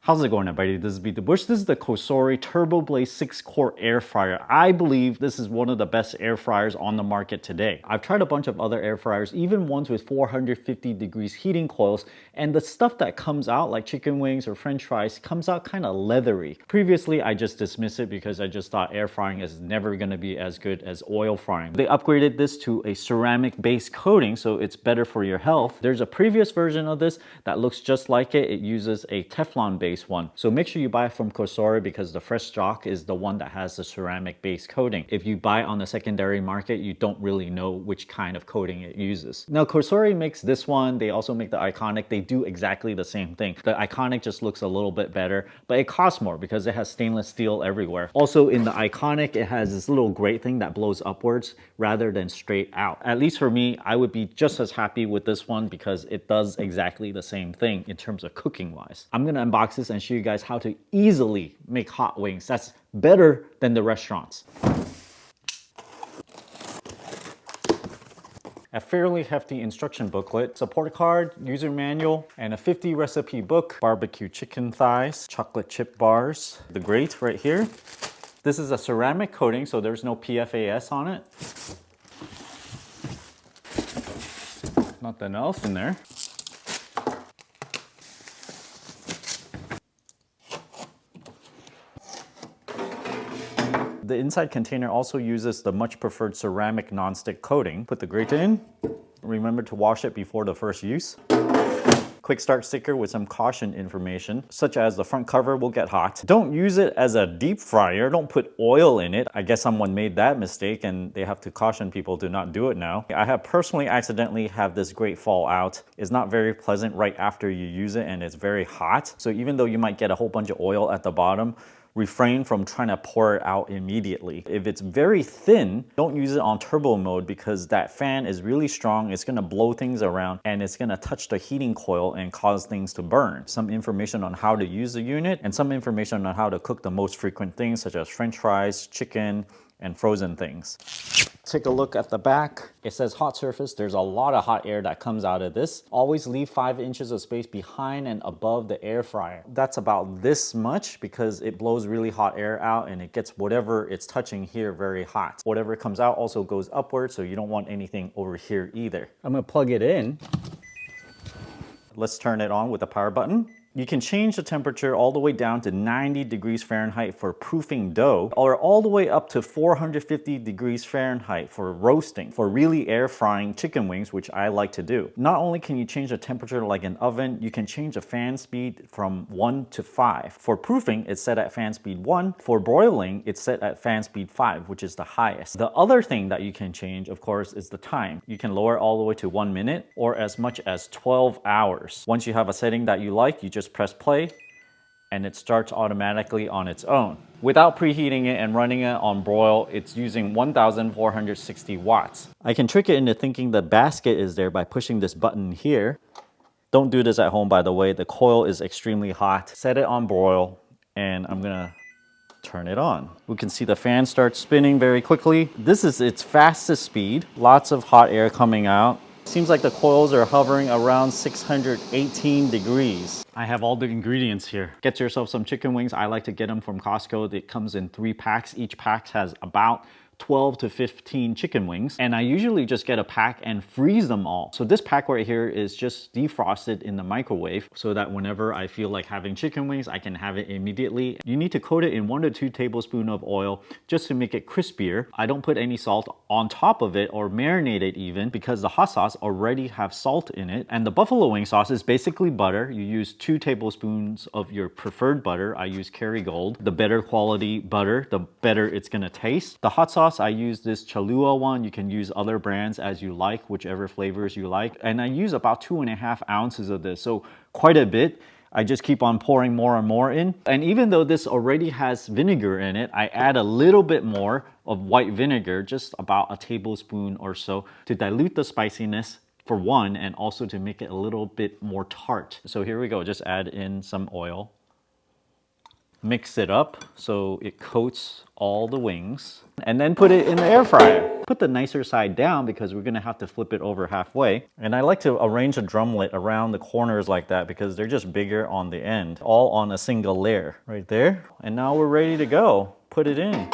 How's it going, everybody? This is Beat the Bush. This is the Cosori TurboBlaze 6-core air fryer. I believe this is one of the best air fryers on the market today. I've tried a bunch of other air fryers, even ones with 450 degrees heating coils, and the stuff that comes out, like chicken wings or french fries, comes out kind of leathery. Previously, I just dismissed it because I just thought air frying is never going to be as good as oil frying. They upgraded this to a ceramic base coating, so it's better for your health. There's a previous version of this that looks just like it. It uses a Teflon base one. So make sure you buy it from Cosori because the fresh stock is the one that has the ceramic base coating. If you buy on the secondary market, you don't really know which kind of coating it uses. Now Cosori makes this one. They also make the Iconic. They do exactly the same thing. The Iconic just looks a little bit better, but it costs more because it has stainless steel everywhere. Also in the Iconic, it has this little grate thing that blows upwards rather than straight out. At least for me, I would be just as happy with this one because it does exactly the same thing in terms of cooking wise. I'm gonna unbox this and show you guys how to easily make hot wings. That's better than the restaurants. A fairly hefty instruction booklet, support card, user manual, and a 50 recipe book, barbecue chicken thighs, chocolate chip bars, the grate right here. This is a ceramic coating, so there's no PFAS on it. Nothing else in there. The inside container also uses the much preferred ceramic non-stick coating. Put the grate in. Remember to wash it before the first use. Quick start sticker with some caution information, such as the front cover will get hot. Don't use it as a deep fryer. Don't put oil in it. I guess someone made that mistake and they have to caution people to not do it now. I have personally accidentally had this grate fall out. It's not very pleasant right after you use it and it's very hot. So even though you might get a whole bunch of oil at the bottom, refrain from trying to pour it out immediately. If it's very thin, don't use it on turbo mode because that fan is really strong. It's gonna blow things around and it's gonna touch the heating coil and cause things to burn. Some information on how to use the unit and some information on how to cook the most frequent things such as french fries, chicken, and frozen things. Take a look at the back. It says hot surface. There's a lot of hot air that comes out of this. Always leave 5 inches of space behind and above the air fryer. That's about this much because it blows really hot air out and it gets whatever it's touching here very hot. Whatever comes out also goes upward, so you don't want anything over here either. I'm gonna plug it in. Let's turn it on with the power button. You can change the temperature all the way down to 90 degrees Fahrenheit for proofing dough, or all the way up to 450 degrees Fahrenheit for roasting, for really air frying chicken wings, which I like to do. Not only can you change the temperature like an oven, you can change the fan speed from 1 to 5. For proofing, it's set at fan speed 1. For broiling, it's set at fan speed 5, which is the highest. The other thing that you can change, of course, is the time. You can lower it all the way to 1 minute or as much as 12 hours. Once you have a setting that you like, you just press play and it starts automatically on its own. Without preheating it and running it on broil, it's using 1460 watts. I can trick it into thinking the basket is there by pushing this button here. Don't do this at home, by the way. The coil is extremely hot. Set it on broil and I'm gonna turn it on. We can see the fan start spinning very quickly. This is its fastest speed. Lots of hot air coming out. Seems like the coils are hovering around 618 degrees. I have all the ingredients here. Get yourself some chicken wings. I like to get them from Costco. It comes in 3 packs. Each pack has about 12 to 15 chicken wings, and I usually just get a pack and freeze them all. So this pack right here is just defrosted in the microwave so that whenever I feel like having chicken wings, I can have it immediately. You need to coat it in 1 to 2 tablespoons of oil just to make it crispier. I don't put any salt on top of it or marinate it even because the hot sauce already have salt in it. And the buffalo wing sauce is basically butter. You use 2 tablespoons of your preferred butter. I use Kerrygold. The better quality butter, the better it's gonna taste. The hot sauce, I use this Cholula one. You can use other brands as you like, whichever flavors you like. And I use about 2.5 ounces of this, so quite a bit. I just keep on pouring more and more in. And even though this already has vinegar in it, I add a little bit more of white vinegar, just about a tablespoon or so, to dilute the spiciness for one, and also to make it a little bit more tart. So here we go, just add in some oil. Mix it up so it coats all the wings, and then put it in the air fryer. Put the nicer side down because we're gonna have to flip it over halfway. And I like to arrange a drumlet around the corners like that because they're just bigger on the end, all on a single layer right there. And now we're ready to go. Put it in.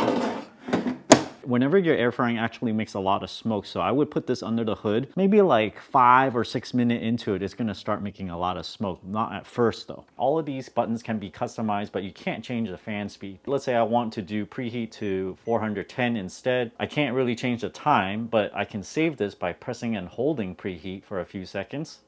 Whenever you're air frying actually makes a lot of smoke, so I would put this under the hood. Maybe like 5 or 6 minutes into it, it's gonna start making a lot of smoke. Not at first though. All of these buttons can be customized, but you can't change the fan speed. Let's say I want to do preheat to 410 instead. I can't really change the time, but I can save this by pressing and holding preheat for a few seconds.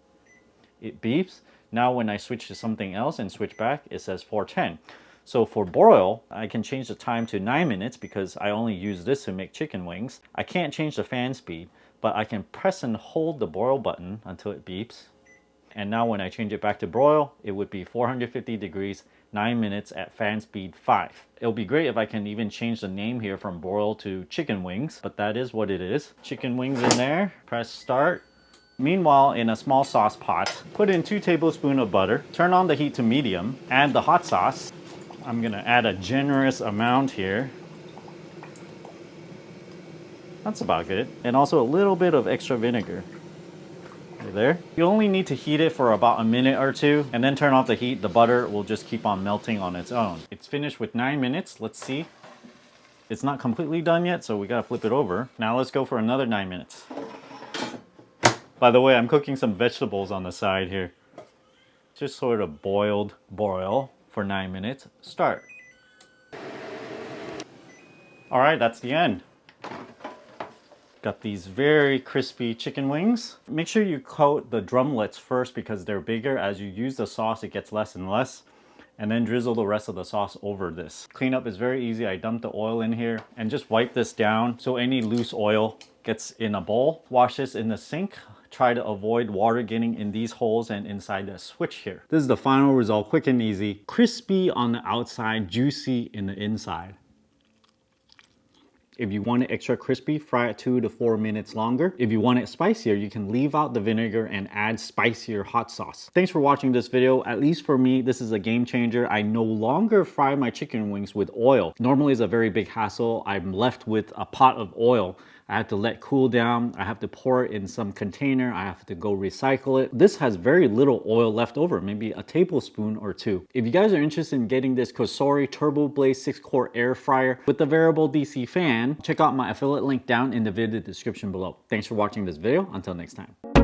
It beeps. Now when I switch to something else and switch back, it says 410. So for broil, I can change the time to 9 minutes because I only use this to make chicken wings. I can't change the fan speed, but I can press and hold the broil button until it beeps. And now when I change it back to broil, it would be 450 degrees, 9 minutes at fan speed 5. It'll be great if I can even change the name here from broil to chicken wings, but that is what it is. Chicken wings in there, press start. Meanwhile, in a small sauce pot, put in 2 tablespoons of butter, turn on the heat to medium, add the hot sauce. I'm gonna add a generous amount here. That's about good. And also a little bit of extra vinegar. Right there. You only need to heat it for about a minute or two and then turn off the heat. The butter will just keep on melting on its own. It's finished with 9 minutes. Let's see. It's not completely done yet, so we gotta flip it over. Now let's go for another 9 minutes. By the way, I'm cooking some vegetables on the side here. Just sort of boiled broil. For 9 minutes, start. All right, that's the end. Got these very crispy chicken wings. Make sure you coat the drumlets first because they're bigger. As you use the sauce, it gets less and less. And then drizzle the rest of the sauce over this. Cleanup is very easy. I dumped the oil in here and just wipe this down so any loose oil gets in a bowl. Wash this in the sink. Try to avoid water getting in these holes and inside the switch here. This is the final result, quick and easy. Crispy on the outside, juicy in the inside. If you want it extra crispy, fry it 2 to 4 minutes longer. If you want it spicier, you can leave out the vinegar and add spicier hot sauce. Thanks for watching this video. At least for me, this is a game changer. I no longer fry my chicken wings with oil. Normally it's a very big hassle. I'm left with a pot of oil. I have to let cool down. I have to pour it in some container. I have to go recycle it. This has very little oil left over, maybe a tablespoon or 2. If you guys are interested in getting this Cosori TurboBlaze 6-quart air fryer with the variable DC fan, check out my affiliate link down in the video description below. Thanks for watching this video. Until next time.